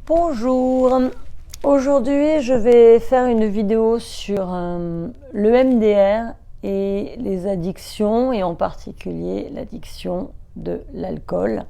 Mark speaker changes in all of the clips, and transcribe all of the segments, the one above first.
Speaker 1: Bonjour, aujourd'hui je vais faire une vidéo sur le MDR et les addictions et en particulier l'addiction de l'alcool.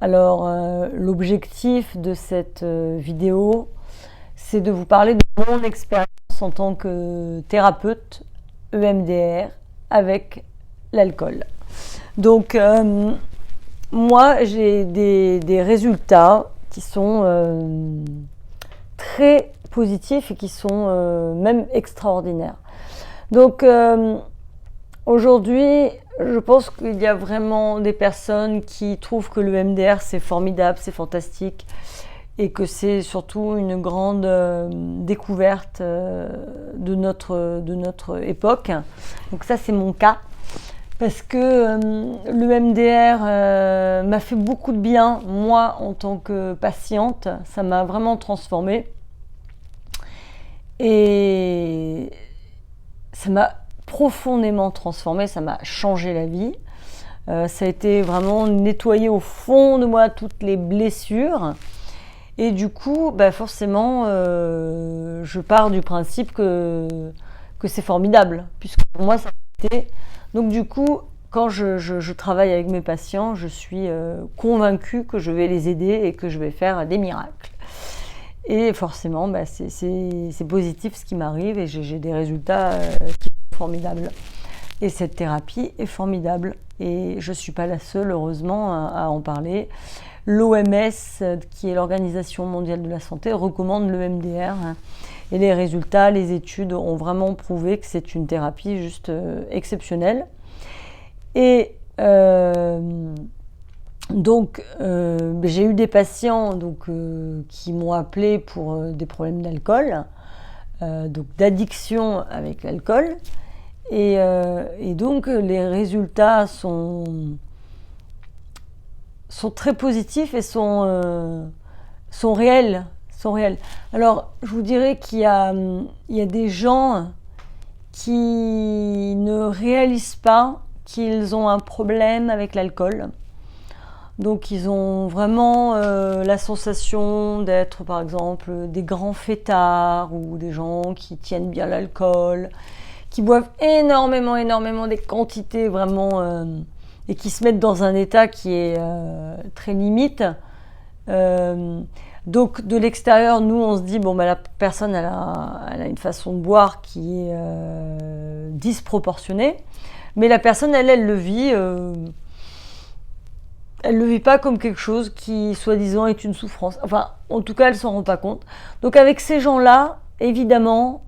Speaker 1: Alors l'objectif de cette vidéo, c'est de vous parler de mon expérience en tant que thérapeute EMDR avec l'alcool. Donc moi j'ai des résultats qui sont très positifs et qui sont même extraordinaires. Donc aujourd'hui, je pense qu'il y a vraiment des personnes qui trouvent que le MDR c'est formidable, c'est fantastique et que c'est surtout une grande découverte de notre époque. Donc ça c'est mon cas. Parce que le MDR m'a fait beaucoup de bien, moi, en tant que patiente. Ça m'a vraiment transformée. Et ça m'a profondément transformée, ça m'a changé la vie. Ça a été vraiment nettoyer au fond de moi toutes les blessures. Et du coup, forcément, je pars du principe que c'est formidable. Puisque pour moi, ça a été... Donc du coup, quand je travaille avec mes patients, je suis convaincue que je vais les aider et que je vais faire des miracles. Et forcément, c'est positif ce qui m'arrive et j'ai des résultats qui sont formidables. Et cette thérapie est formidable. Et je ne suis pas la seule, heureusement, à en parler. L'OMS, qui est l'Organisation mondiale de la santé, recommande le MDR. Et les résultats, les études ont vraiment prouvé que c'est une thérapie juste exceptionnelle. Et j'ai eu des patients qui m'ont appelé pour des problèmes d'alcool, donc d'addiction avec l'alcool. Et donc les résultats sont très positifs et sont réels. Alors, je vous dirais qu'il y a des gens qui ne réalisent pas qu'ils ont un problème avec l'alcool. Donc, ils ont vraiment la sensation d'être, par exemple, des grands fêtards ou des gens qui tiennent bien l'alcool, qui boivent énormément des quantités vraiment et qui se mettent dans un état qui est très limite. Donc de l'extérieur, nous on se dit la personne elle a une façon de boire qui est disproportionnée, mais la personne elle le vit, elle le vit pas comme quelque chose qui soi-disant est une souffrance. Enfin, en tout cas, elle s'en rend pas compte. Donc avec ces gens-là, évidemment,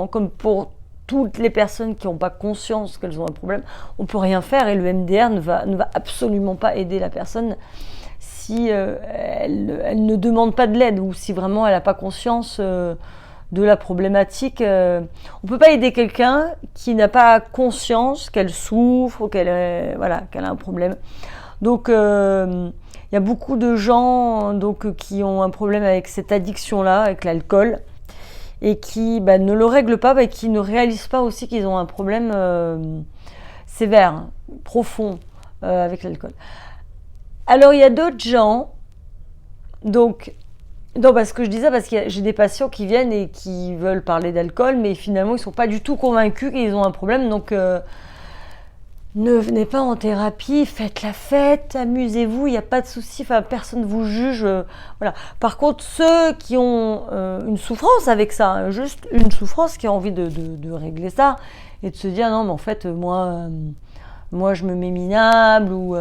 Speaker 1: comme pour toutes les personnes qui n'ont pas conscience qu'elles ont un problème, on peut rien faire et le MDR ne va absolument pas aider la personne si elle ne demande pas de l'aide ou si vraiment elle n'a pas conscience de la problématique. On ne peut pas aider quelqu'un qui n'a pas conscience qu'elle souffre ou qu'elle a un problème. Donc il y a beaucoup de gens qui ont un problème avec cette addiction-là, avec l'alcool, et qui ne le règlent pas et qui ne réalisent pas aussi qu'ils ont un problème sévère, profond avec l'alcool. Alors il y a d'autres gens, parce que j'ai des patients qui viennent et qui veulent parler d'alcool, mais finalement ils ne sont pas du tout convaincus qu'ils ont un problème, donc ne venez pas en thérapie, faites la fête, amusez-vous, il n'y a pas de souci, personne ne vous juge. Voilà. Par contre, ceux qui ont une souffrance avec ça, juste une souffrance, qui a envie de régler ça et de se dire non mais en fait moi je me mets minable ou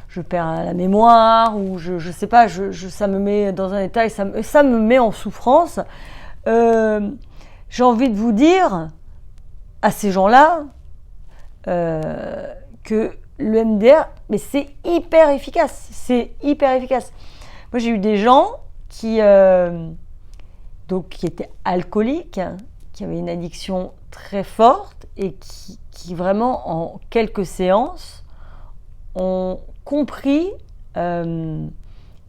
Speaker 1: je perds la mémoire ou je sais pas, ça me met dans un état et ça me met en souffrance. J'ai envie de vous dire à ces gens-là que le MDR, mais c'est hyper efficace. Moi, j'ai eu des gens qui étaient alcooliques, qui avaient une addiction très forte et qui vraiment, en quelques séances, ont compris quelle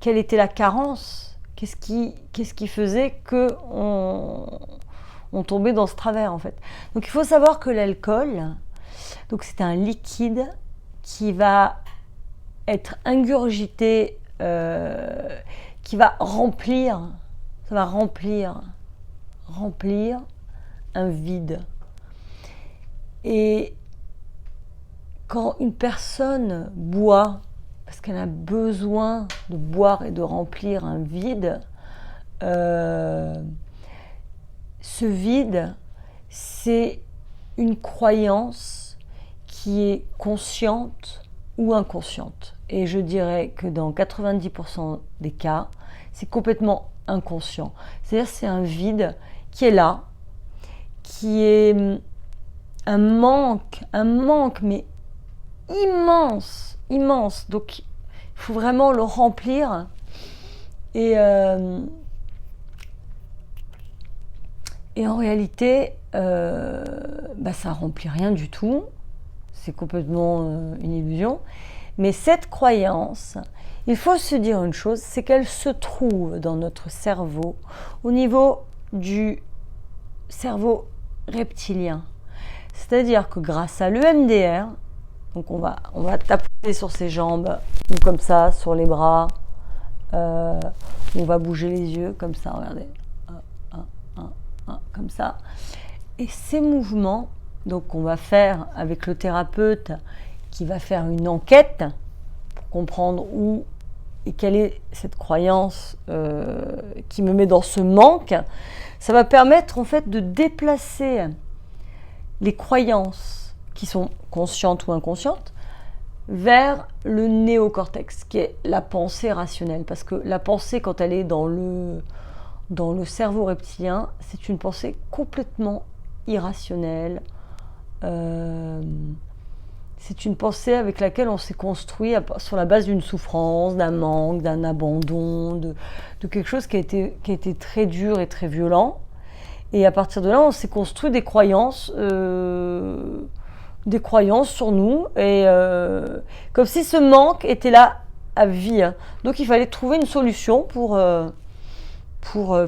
Speaker 1: était la carence, qu'est-ce qui faisait qu'on tombait dans ce travers, en fait. Donc, il faut savoir que l'alcool, c'est un liquide qui va être ingurgité qui va remplir, ça va remplir un vide. Et quand une personne boit, parce qu'elle a besoin de boire et de remplir un vide, ce vide, c'est une croyance qui est consciente ou inconsciente. Et je dirais que dans 90% des cas, c'est complètement inconscient. C'est-à-dire c'est un vide qui est là, qui est un manque mais immense. Donc il faut vraiment le remplir. Et en réalité, ça remplit rien du tout. C'est complètement une illusion. Mais cette croyance, il faut se dire une chose, c'est qu'elle se trouve dans notre cerveau, au niveau du cerveau reptilien. C'est-à-dire que grâce à l'EMDR, donc on va taper sur ses jambes, ou comme ça, sur les bras, on va bouger les yeux, comme ça, regardez, comme ça. Et ces mouvements, donc on va faire avec le thérapeute qui va faire une enquête pour comprendre où et quelle est cette croyance qui me met dans ce manque. Ça va permettre en fait de déplacer les croyances qui sont conscientes ou inconscientes vers le néocortex, qui est la pensée rationnelle. Parce que la pensée, quand elle est dans le cerveau reptilien, c'est une pensée complètement irrationnelle. C'est une pensée avec laquelle on s'est construit sur la base d'une souffrance, d'un manque, d'un abandon, de quelque chose qui a été très dur et très violent. Et à partir de là, on s'est construit des croyances sur nous, et comme si ce manque était là à vie. Donc il fallait trouver une solution pour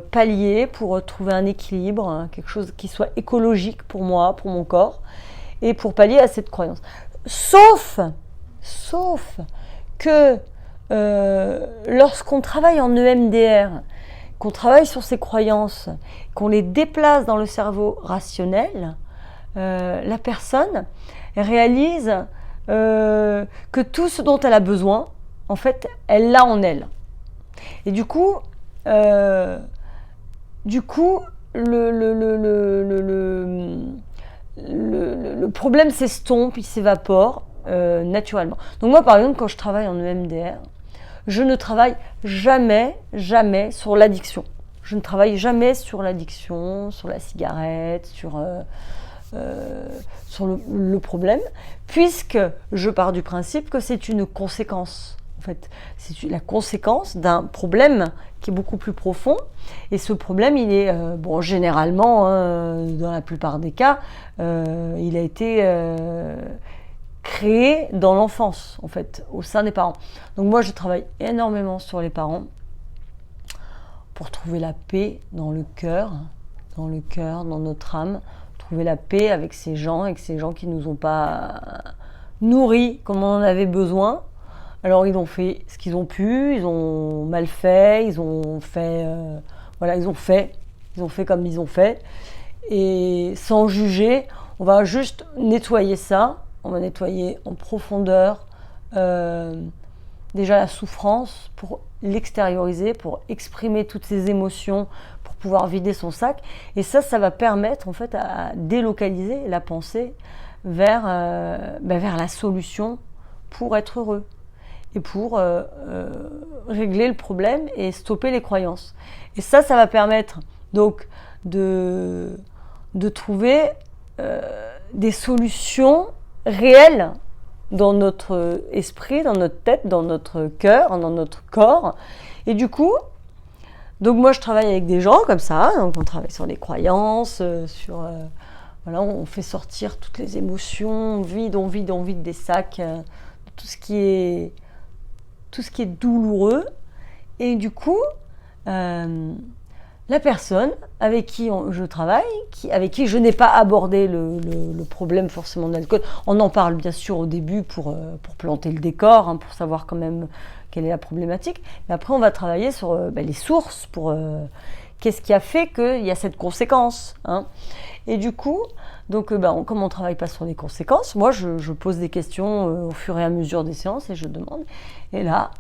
Speaker 1: pallier, pour trouver un équilibre, quelque chose qui soit écologique pour moi, pour mon corps, et pour pallier à cette croyance. Sauf que lorsqu'on travaille en EMDR, qu'on travaille sur ces croyances, qu'on les déplace dans le cerveau rationnel, la personne réalise que tout ce dont elle a besoin, en fait, elle l'a en elle. Et du coup, le problème s'estompe, il s'évapore naturellement. Donc moi, par exemple, quand je travaille en EMDR, je ne travaille jamais sur l'addiction. Je ne travaille jamais sur l'addiction, sur la cigarette, sur le problème, puisque je pars du principe que c'est une conséquence. En fait, c'est la conséquence d'un problème qui est beaucoup plus profond. Et ce problème, il est, généralement, dans la plupart des cas, il a été créé dans l'enfance, en fait, au sein des parents. Donc moi, je travaille énormément sur les parents pour trouver la paix dans le cœur, dans notre âme, trouver la paix avec ces gens qui nous ont pas nourris comme on en avait besoin. Alors ils ont fait ce qu'ils ont pu, ils ont mal fait, ils ont fait comme ils ont fait, et sans juger, on va juste nettoyer ça. On va nettoyer en profondeur déjà la souffrance pour l'extérioriser, pour exprimer toutes ces émotions, pour pouvoir vider son sac. Et ça va permettre en fait à délocaliser la pensée vers la solution pour être heureux et pour régler le problème et stopper les croyances. Et ça va permettre donc de trouver des solutions réelles dans notre esprit, dans notre tête, dans notre cœur, dans notre corps. Et du coup, donc moi je travaille avec des gens comme ça, donc on travaille sur les croyances, on fait sortir toutes les émotions, on vide des sacs, tout ce qui est douloureux. Et du coup, la personne avec qui je travaille, avec qui je n'ai pas abordé le problème forcément de l'alcool. On en parle bien sûr au début pour planter le décor, hein, pour savoir quand même quelle est la problématique. Mais après, on va travailler sur les sources, pour qu'est-ce qui a fait qu'il y a cette conséquence, hein. Et du coup, donc, comme on ne travaille pas sur les conséquences, moi je pose des questions au fur et à mesure des séances et je demande. Et là,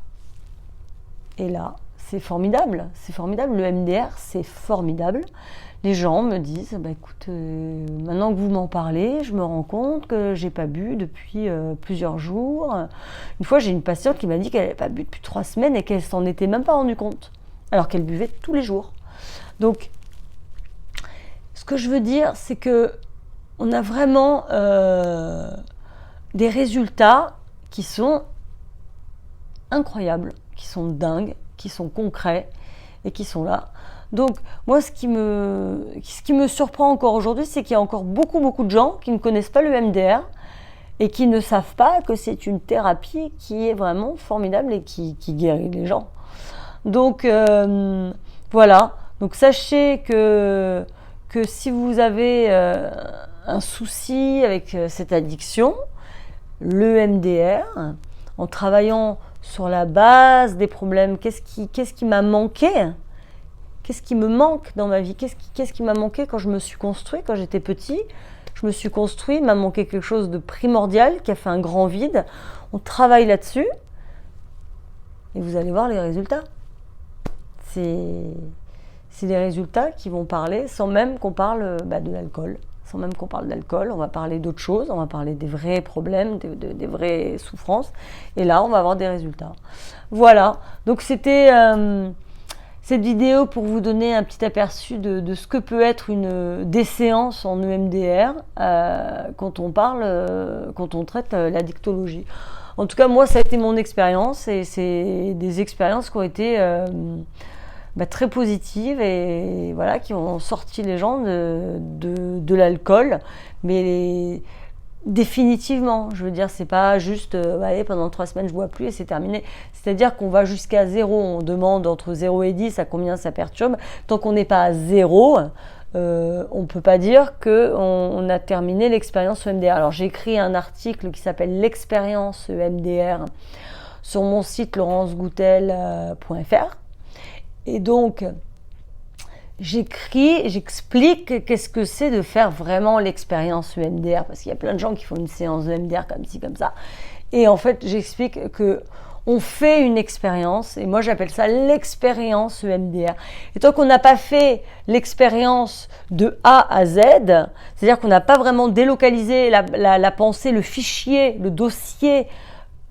Speaker 1: c'est formidable, le MDR, c'est formidable. Les gens me disent, écoute, maintenant que vous m'en parlez, je me rends compte que j'ai pas bu depuis plusieurs jours. Une fois, j'ai une patiente qui m'a dit qu'elle n'avait pas bu depuis 3 semaines et qu'elle s'en était même pas rendue compte, alors qu'elle buvait tous les jours. Donc, ce que je veux dire, c'est que on a vraiment des résultats qui sont incroyables, qui sont dingues, qui sont concrets et qui sont là. Donc moi, ce qui me surprend encore aujourd'hui, c'est qu'il y a encore beaucoup de gens qui ne connaissent pas le MDR et qui ne savent pas que c'est une thérapie qui est vraiment formidable et qui guérit les gens. Donc voilà, donc sachez que si vous avez un souci avec cette addiction, le MDR, en travaillant sur la base des problèmes, qu'est-ce qui m'a manqué ? Qu'est-ce qui me manque dans ma vie ? Qu'est-ce qui m'a manqué quand je me suis construit, quand j'étais petit ? Je me suis construit, il m'a manqué quelque chose de primordial qui a fait un grand vide. On travaille là-dessus et vous allez voir les résultats. C'est les résultats qui vont parler sans même qu'on parle de l'alcool. Sans même qu'on parle d'alcool, on va parler d'autres choses, on va parler des vrais problèmes, des vraies souffrances. Et là, on va avoir des résultats. Voilà, donc c'était cette vidéo pour vous donner un petit aperçu de ce que peut être des séances en EMDR quand on traite l'addictologie. En tout cas, moi, ça a été mon expérience et c'est des expériences qui ont été très positives et voilà, qui ont sorti les gens de l'alcool, mais définitivement. Je veux dire, c'est pas juste allez, pendant 3 semaines je bois plus et c'est terminé. C'est-à-dire qu'on va jusqu'à 0. On demande entre 0 et 10 à combien ça perturbe. Tant qu'on n'est pas à 0, on peut pas dire qu'on a terminé l'expérience EMDR. Alors j'ai écrit un article qui s'appelle l'expérience EMDR sur mon site laurencegoutel.fr. Et donc, j'explique qu'est-ce que c'est de faire vraiment l'expérience EMDR, parce qu'il y a plein de gens qui font une séance de EMDR comme ci, comme ça. Et en fait, j'explique qu'on fait une expérience, et moi j'appelle ça l'expérience EMDR. Et tant qu'on n'a pas fait l'expérience de A à Z, c'est-à-dire qu'on n'a pas vraiment délocalisé la pensée, le fichier, le dossier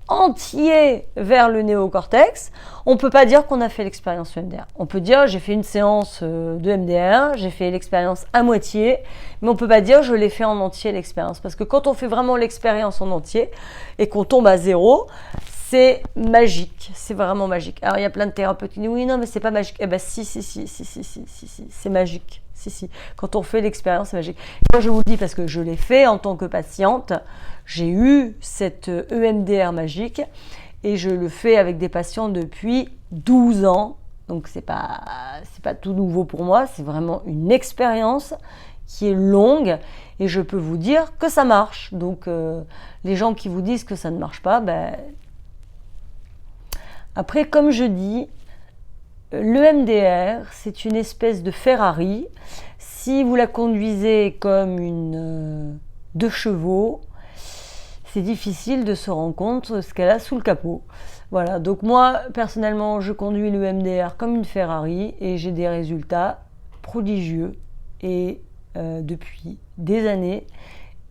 Speaker 1: entier vers le néocortex, on ne peut pas dire qu'on a fait l'expérience EMDR. On peut dire j'ai fait une séance de MDR, j'ai fait l'expérience à moitié, mais on ne peut pas dire je l'ai fait en entier l'expérience. Parce que quand on fait vraiment l'expérience en entier et qu'on tombe à 0, c'est magique, c'est vraiment magique. Alors il y a plein de thérapeutes qui disent oui non mais c'est pas magique. Eh ben si, c'est magique. Si. Quand on fait l'expérience, c'est magique. Moi je vous le dis parce que je l'ai fait en tant que patiente. J'ai eu cette EMDR magique et je le fais avec des patients depuis 12 ans. Donc c'est pas tout nouveau pour moi, c'est vraiment une expérience qui est longue et je peux vous dire que ça marche. Donc les gens qui vous disent que ça ne marche pas, après comme je dis, l'EMDR c'est une espèce de Ferrari. Si vous la conduisez comme une 2 chevaux, c'est difficile de se rendre compte de ce qu'elle a sous le capot. Voilà, donc moi, personnellement, je conduis le MDR comme une Ferrari et j'ai des résultats prodigieux et depuis des années.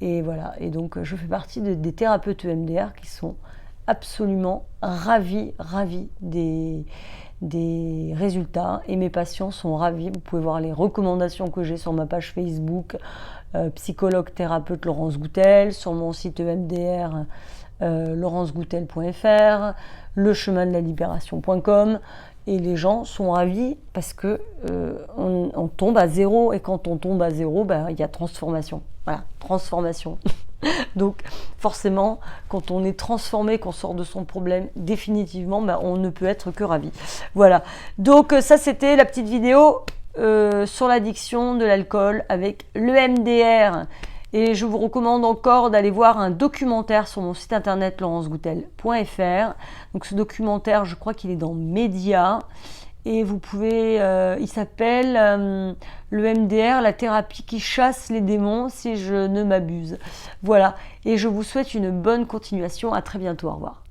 Speaker 1: Et voilà, et donc je fais partie des thérapeutes EMDR qui sont absolument ravis des résultats et mes patients sont ravis. Vous pouvez voir les recommandations que j'ai sur ma page Facebook psychologue thérapeute Laurence Goutel, sur mon site EMDR laurencegoutel.fr, lechemindelalibération.com et les gens sont ravis parce que on tombe à 0 et quand on tombe à 0, il y a transformation. Voilà, transformation. Donc forcément, quand on est transformé, qu'on sort de son problème définitivement, on ne peut être que ravi. Voilà, donc ça c'était la petite vidéo sur l'addiction de l'alcool avec l'EMDR. Et je vous recommande encore d'aller voir un documentaire sur mon site internet laurencegoutel.fr. Donc ce documentaire, je crois qu'il est dans Média. Et vous pouvez, il s'appelle l'EMDR, la thérapie qui chasse les démons, si je ne m'abuse. Voilà, et je vous souhaite une bonne continuation. À très bientôt, au revoir.